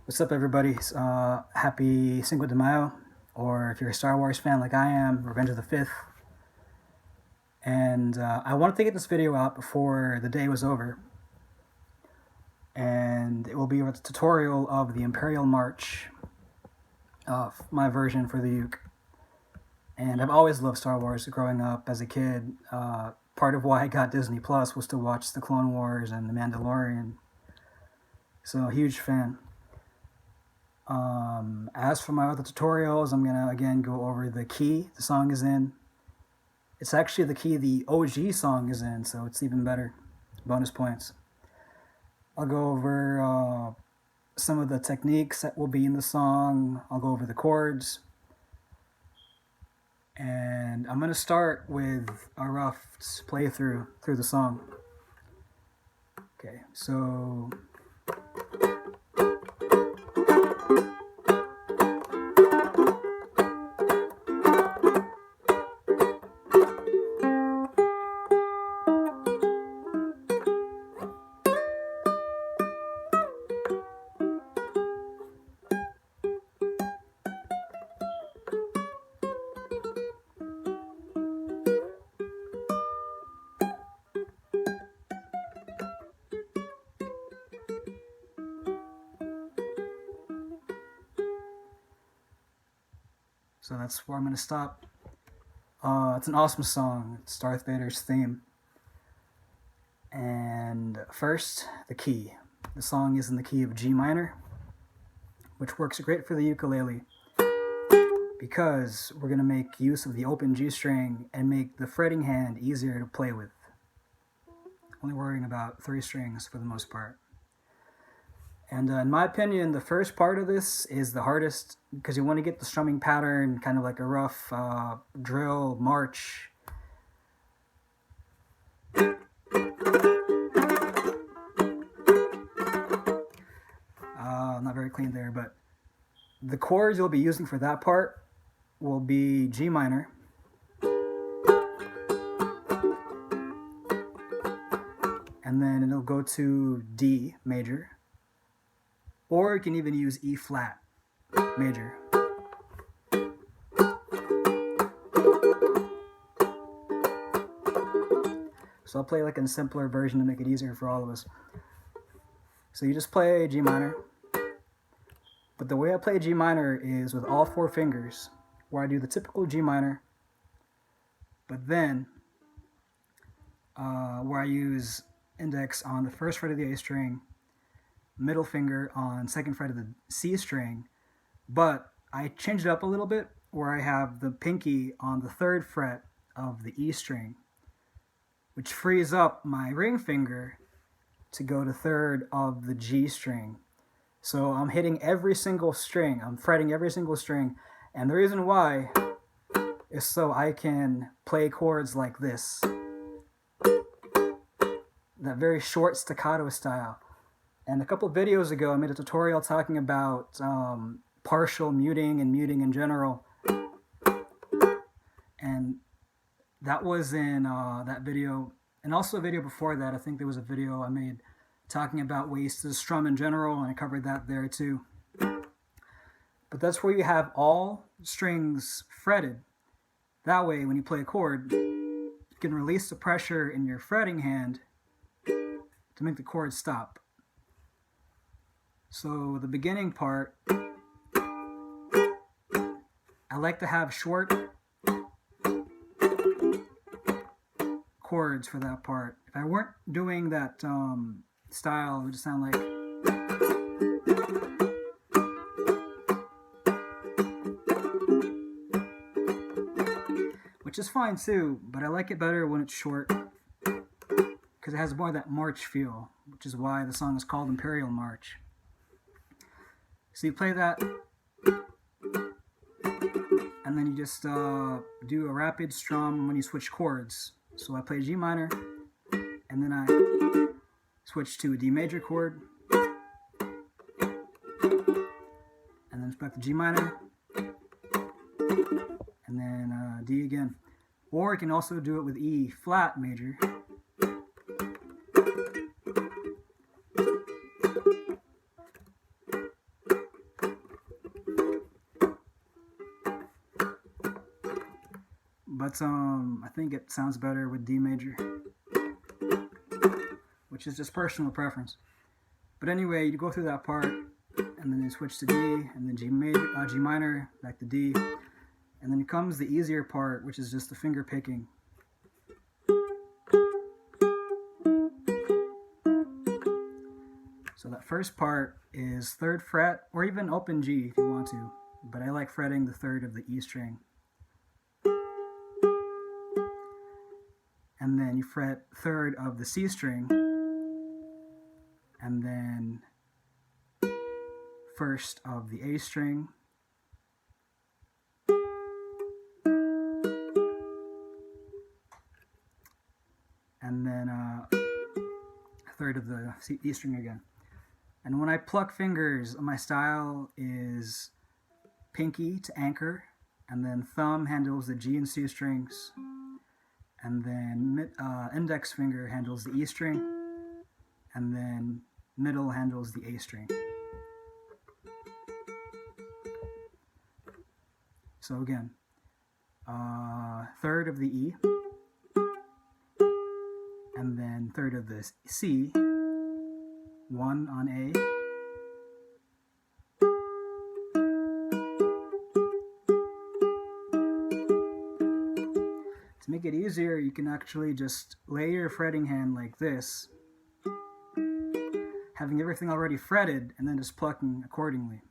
What's up, everybody? Happy Cinco de Mayo, or if you're a Star Wars fan like I am, Revenge of the Fifth. And I wanted to get this video out before the day was over. And it will be a tutorial of the Imperial March, my version for the uke. And I've always loved Star Wars growing up as a kid. Part of why I got Disney Plus was to watch the Clone Wars and the Mandalorian. So, huge fan. As for my other tutorials, I'm gonna again go over the key the song is in. It's actually the key the OG song is in, so it's even better. Bonus points. I'll go over some of the techniques that will be in the song. I'll go over the chords. And I'm gonna start with a rough playthrough through the song. Okay, so that's where I'm going to stop. It's an awesome song. It's Darth Vader's theme. And first, the key. The song is in the key of G minor, which works great for the ukulele because we're going to make use of the open G string and make the fretting hand easier to play with. Only worrying about 3 strings for the most part. And in my opinion, the first part of this is the hardest because you want to get the strumming pattern kind of like a rough drill march. Not very clean there, but the chords you'll be using for that part will be G minor, and then it'll go to D major. Or you can even use E flat major. So I'll play like a simpler version to make it easier for all of us. So you just play G minor. But the way I play G minor is with all 4 fingers, where I do the typical G minor, but then where I use index on the first fret of the A string, middle finger on second fret of the C string, but I changed it up a little bit where I have the pinky on the 3rd fret of the E string, which frees up my ring finger to go to 3rd of the G string. So I'm hitting every single string, I'm fretting every single string, and the reason why is so I can play chords like this, that very short staccato style. And a couple of videos ago, I made a tutorial talking about partial muting and muting in general. And that was in that video. And also a video before that, I think there was a video I made talking about ways to strum in general, and I covered that there too. But that's where you have all strings fretted. That way, when you play a chord, you can release the pressure in your fretting hand to make the chord stop. So the beginning part, I like to have short chords for that part. If I weren't doing that style, it would just sound like, which is fine too, but I like it better when it's short because it has more of that march feel, which is why the song is called Imperial March. So you play that, and then you just do a rapid strum when you switch chords. So I play G minor, and then I switch to a D major chord, and then back to G minor, and then D again. Or you can also do it with E flat major. but I think it sounds better with D major, which is just personal preference. But anyway, you go through that part, and then you switch to D, and then G minor, back to D, and then comes the easier part, which is just the finger picking. So that first part is 3rd fret, or even open G if you want to, but I like fretting the 3rd of the E string. And then you fret 3rd of the C string, and then 1st of the A string, and then 3rd of the E string again. And when I pluck fingers, my style is pinky to anchor, and then thumb handles the G and C strings, and then index finger handles the E string, and then middle handles the A string. So again, 3rd of the E, and then 3rd of the C, 1 on A, to make it easier, you can actually just lay your fretting hand like this, having everything already fretted, and then just plucking accordingly.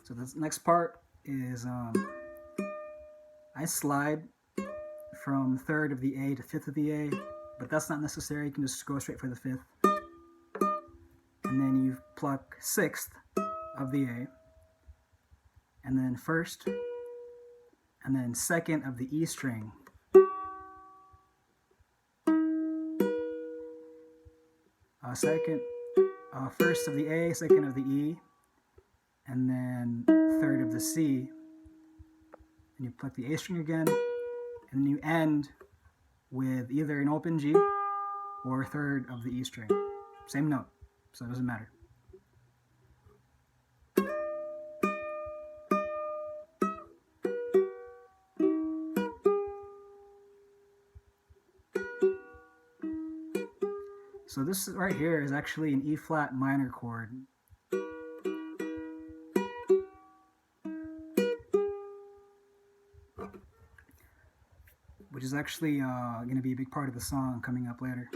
So this next part is I slide from 3rd of the A to 5th of the A, but that's not necessary. You can just go straight for the 5th. And then you pluck 6th of the A, and then 1st, and then 2nd of the E string. First of the A, 2nd of the E, and then 3rd of the C, and you pluck the A string again, and then you end with either an open G or 3rd of the E string. Same note, so it doesn't matter. So this right here is actually an E flat minor chord. Which is actually going to be a big part of the song coming up later.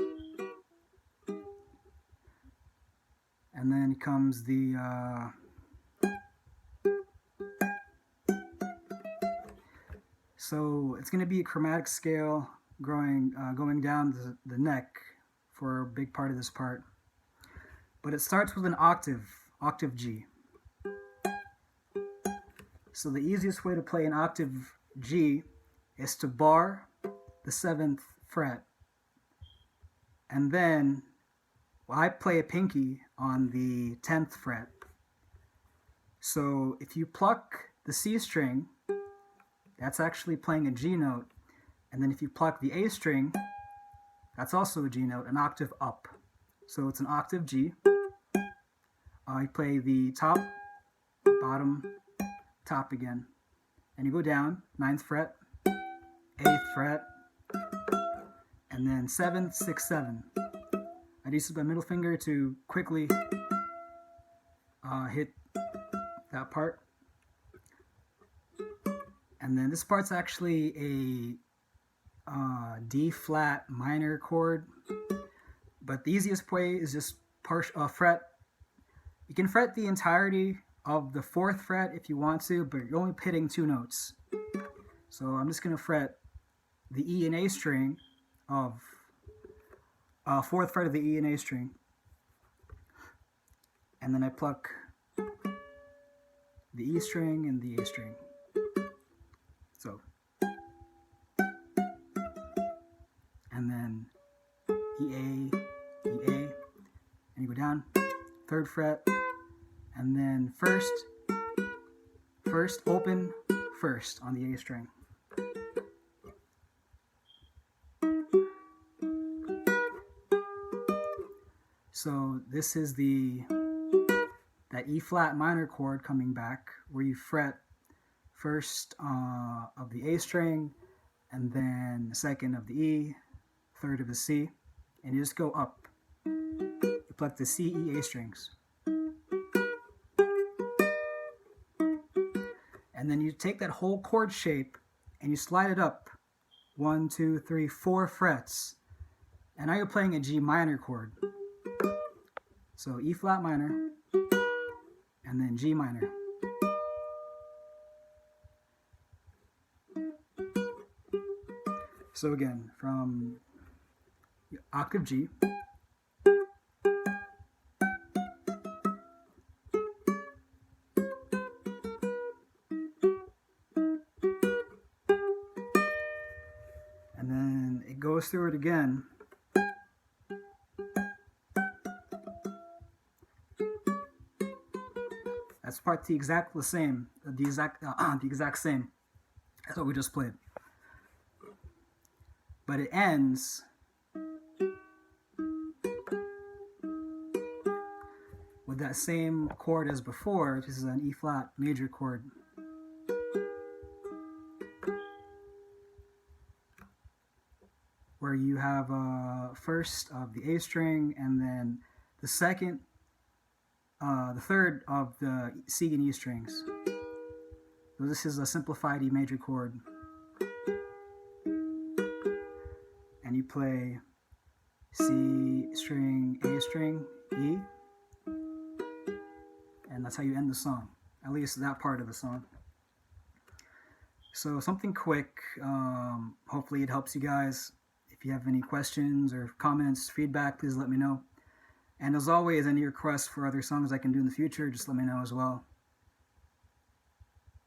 And then comes the so it's going to be a chromatic scale going down the neck for a big part of this part. But it starts with an octave G. So the easiest way to play an octave G is to bar the 7th fret, and then I play a pinky on the 10th fret. So if you pluck the C string, that's actually playing a G note, and then if you pluck the A string, that's also a G note, an octave up. So it's an octave G. You play the top, bottom, top again, and you go down, 9th fret, 8th fret, and then 7th, 6th, 7. I use my middle finger to quickly hit that part. And then this part's actually a D flat minor chord, but the easiest way is just fret. You can fret the entirety of the 4th fret if you want to, but you're only hitting 2 notes. So I'm just going to fret the E and A string of 4th fret of the E and A string, and then I pluck the E string and the A string. So, and then E A, and you go down, 3rd fret, and then first open 1st on the A string. So this is that E flat minor chord coming back, where you fret first of the A string, and then the second of the E, third of the C, and you just go up. You pluck the C, E, A strings. And then you take that whole chord shape and you slide it up 1, 2, 3, 4 frets. And now you're playing a G minor chord. So E flat minor, and then G minor. So again, from octave G, and then it goes through it again. That's part the exact same. That's what we just played. But it ends with that same chord as before. This is an E flat major chord. Where you have first of the A string, and then the second, the third of the C and E strings. So this is a simplified E major chord. And you play C string, A string, E, and that's how you end the song, at least that part of the song. So something quick, hopefully it helps you guys. If you have any questions or comments, feedback, please let me know. And as always, any requests for other songs I can do in the future, just let me know as well.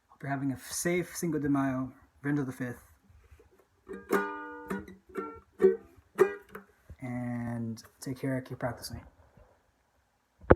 Hope you're having a safe Cinco de Mayo, Brenda the 5th. And take care, keep practicing.